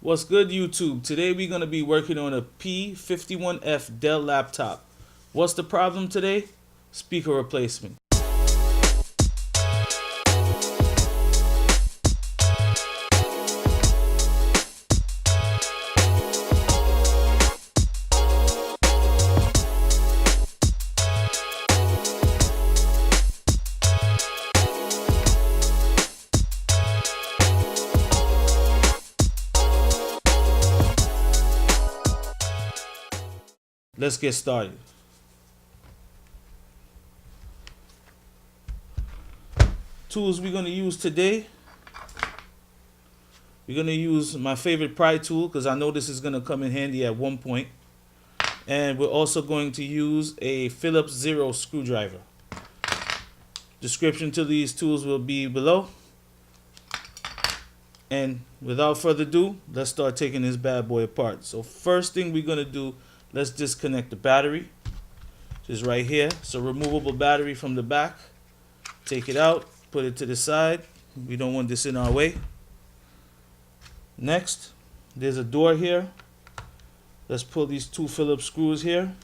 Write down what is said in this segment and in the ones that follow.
What's good, YouTube? Today we're going to be working on a P51f Dell laptop. What's the problem today? Speaker replacement. Let's get started. Tools we're going to use today. We're going to use my favorite pry tool because I know this is going to come in handy at one point. And we're also going to use a Phillips 0 screwdriver. Description to these tools will be below. And without further ado, let's start taking this bad boy apart. So first thing we're going to do, let's disconnect the battery, which is right here. It's a removable battery from the back. Take it out, put it to the side. We don't want this in our way. Next, there's a door here. Let's pull these two Phillips screws here.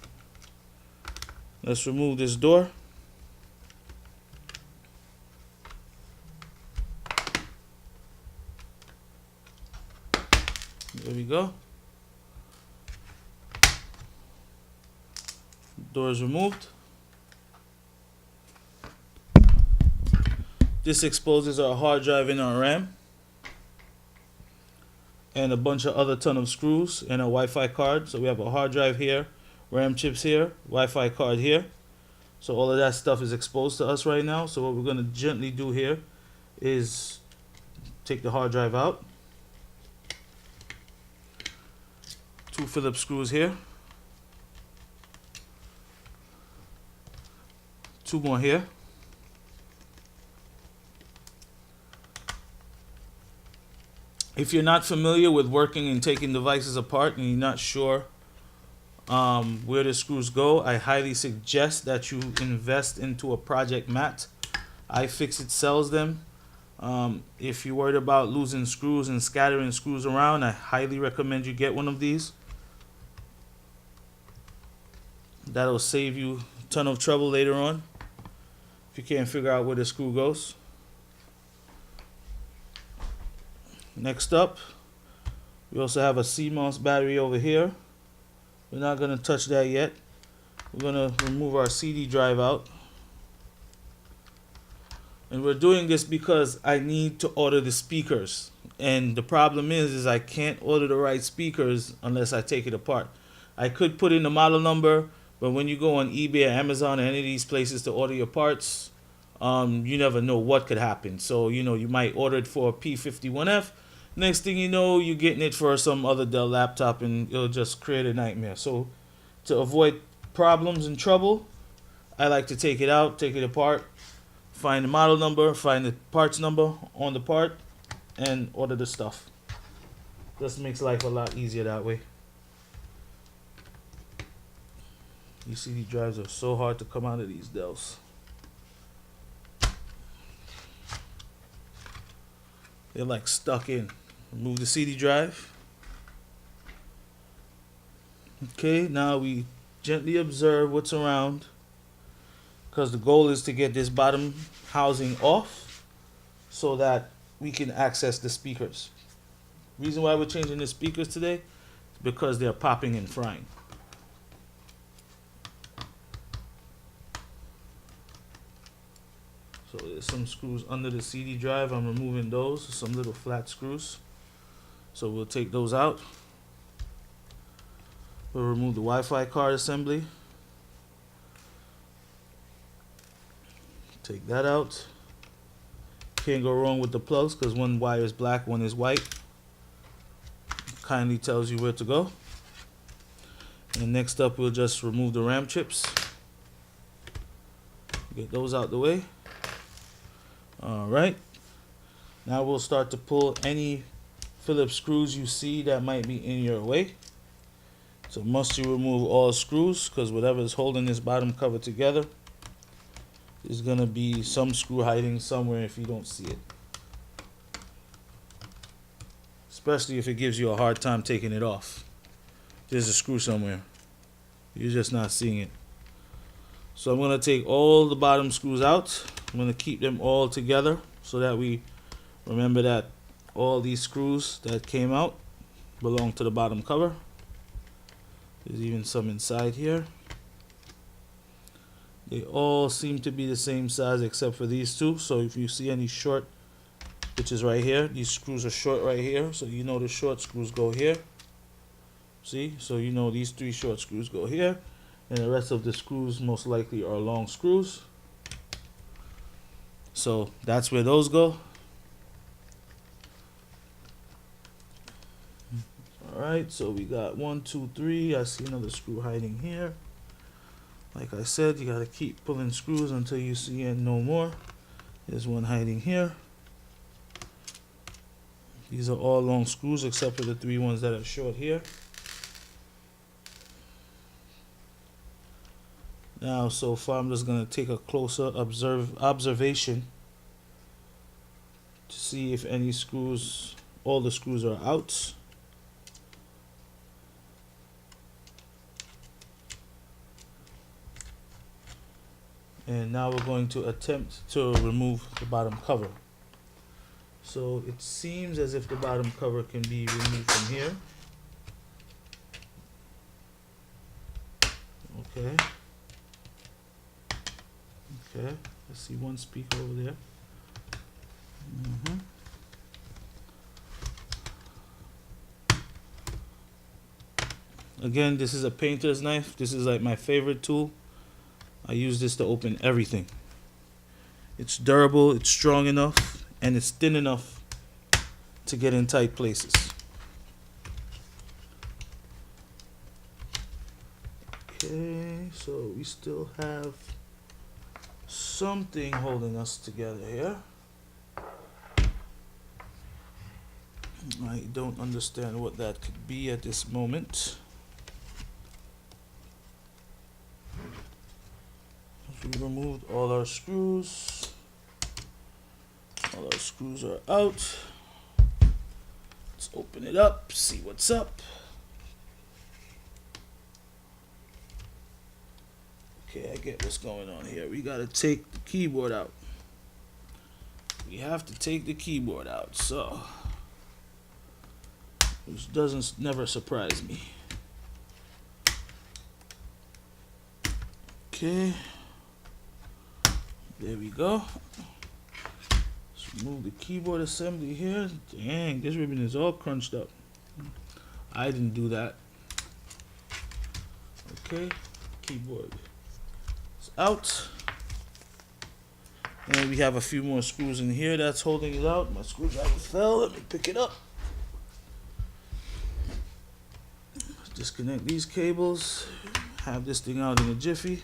Let's remove this door. There we go. Door is removed. This exposes our hard drive and our RAM and a bunch of other ton of screws and a Wi-Fi card. So we have a hard drive here, RAM chips here, Wi-Fi card here. So all of that stuff is exposed to us right now. So what we're going to gently do here is take the hard drive out. Two Phillips screws here. Two more here. If you're not familiar with working and taking devices apart and you're not sure where the screws go, I highly suggest that you invest into a project mat. iFixit sells them. If you're worried about losing screws and scattering screws around, I highly recommend you get one of these. That'll save you a ton of trouble later on if you can't figure out where the screw goes. Next up, we also have a CMOS battery over here. We're not going to touch that yet. We're going to remove our CD drive out. And we're doing this because I need to order the speakers. And the problem is I can't order the right speakers unless I take it apart. I could put in the model number, but when you go on eBay or Amazon or any of these places to order your parts, you never know what could happen. So, you might order it for a P51f. Next thing you know, you're getting it for some other Dell laptop and it'll just create a nightmare. So to avoid problems and trouble, I like to take it out, take it apart, find the model number, find the parts number on the part, and order the stuff. Just makes life a lot easier that way. These CD drives are so hard to come out of these Dells. They're like stuck in. Remove the CD drive. Okay, now we gently observe what's around, because the goal is to get this bottom housing off so that we can access the speakers. Reason why we're changing the speakers today is because they're popping and frying. So there's some screws under the CD drive. I'm removing those, some little flat screws. So we'll take those out. We'll remove the Wi-Fi card assembly. Take that out. Can't go wrong with the plugs because one wire is black, one is white. Kindly tells you where to go. And next up, we'll just remove the RAM chips. Get those out the way. Alright, now we'll start to pull any Phillips screws you see that might be in your way. So must you remove all screws, because whatever is holding this bottom cover together, there's going to be some screw hiding somewhere if you don't see it. especially if it gives you a hard time taking it off. There's a screw somewhere. You're just not seeing it. So I'm going to take all the bottom screws out. I'm going to keep them all together so that we remember that all these screws that came out belong to the bottom cover. There's even some inside here. They all seem to be the same size except for these two. So if you see any short, which is right here, these screws are short right here. So you know the short screws go here. See? So you know these 3 short screws go here. And the rest of the screws most likely are long screws. So that's where those go. Alright, so we got 1, 2, 3. I see another screw hiding here. Like I said, you gotta keep pulling screws until you see no more. There's one hiding here. These are all long screws except for the 3 ones that are short here. Now, so far, I'm just gonna take a closer observation to see if any screws, all the screws are out. And now we're going to attempt to remove the bottom cover. So it seems as if the bottom cover can be removed from here. Okay. Okay, let's see one speaker over there. Again, this is a painter's knife. This is like my favorite tool. I use this to open everything. It's durable, it's strong enough, and it's thin enough to get in tight places. Okay, so we still have something holding us together here. I don't understand what that could be at this moment. We removed all our screws. All our screws are out. Let's open it up, see what's up. Okay, I get what's going on here. We gotta take the keyboard out. We have to take the keyboard out, so which never surprise me. Okay. There we go. Let's remove the keyboard assembly here. Dang, this ribbon is all crunched up. I didn't do that. Okay, keyboard is out. And we have a few more screws in here that's holding it out. My screwdriver fell. Let me pick it up. Disconnect these cables. Have this thing out in a jiffy.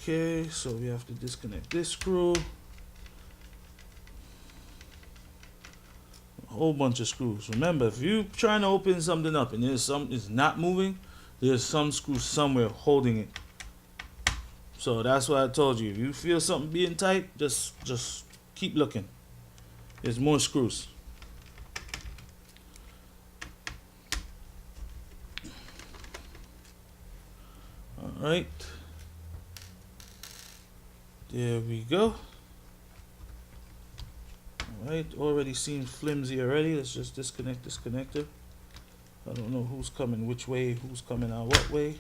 Okay, so we have to disconnect this screw. A whole bunch of screws. Remember, if you're trying to open something up and there's something is not moving, there's some screw somewhere holding it. So that's why I told you, if you feel something being tight, just keep looking. There's more screws. All right. There we go. Alright, already seems flimsy already. Let's just disconnect this connector. I don't know who's coming which way, who's coming out what way.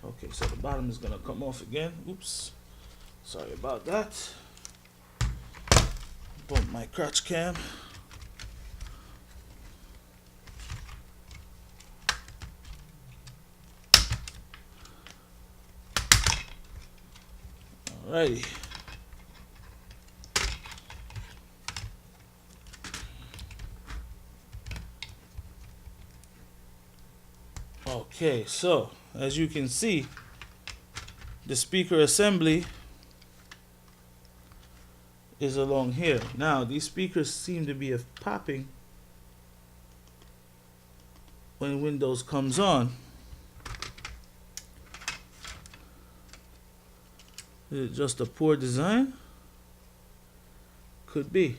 Okay, so the bottom is going to come off again. Oops. Sorry about that. Bump my crotch cam. Alrighty. Okay, so as you can see, the speaker assembly is along here. Now, these speakers seem to be popping when Windows comes on. Is it just a poor design? Could be.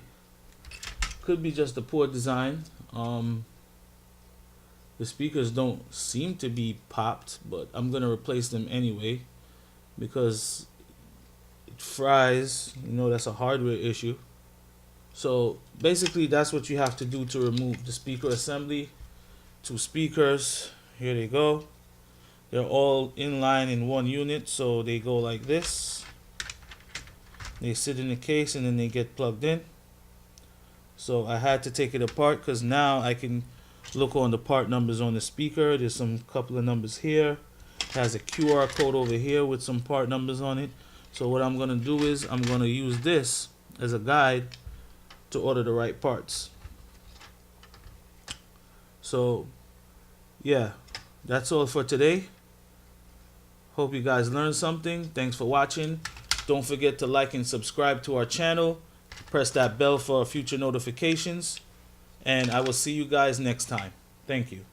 could be just a poor design. The speakers don't seem to be popped, but I'm gonna replace them anyway because it fries. You know, that's a hardware issue. So basically that's what you have to do to remove the speaker assembly. Two speakers, here they go. They're all in line in one unit, so they go like this. They sit in the case and then they get plugged in. So I had to take it apart because now I can look on the part numbers on the speaker. There's some couple of numbers here. It has a QR code over here with some part numbers on it. So what I'm gonna do is I'm gonna use this as a guide to order the right parts. So yeah, that's all for today. Hope you guys learned something. Thanks for watching. Don't forget to like and subscribe to our channel. Press that bell for future notifications. And I will see you guys next time. Thank you.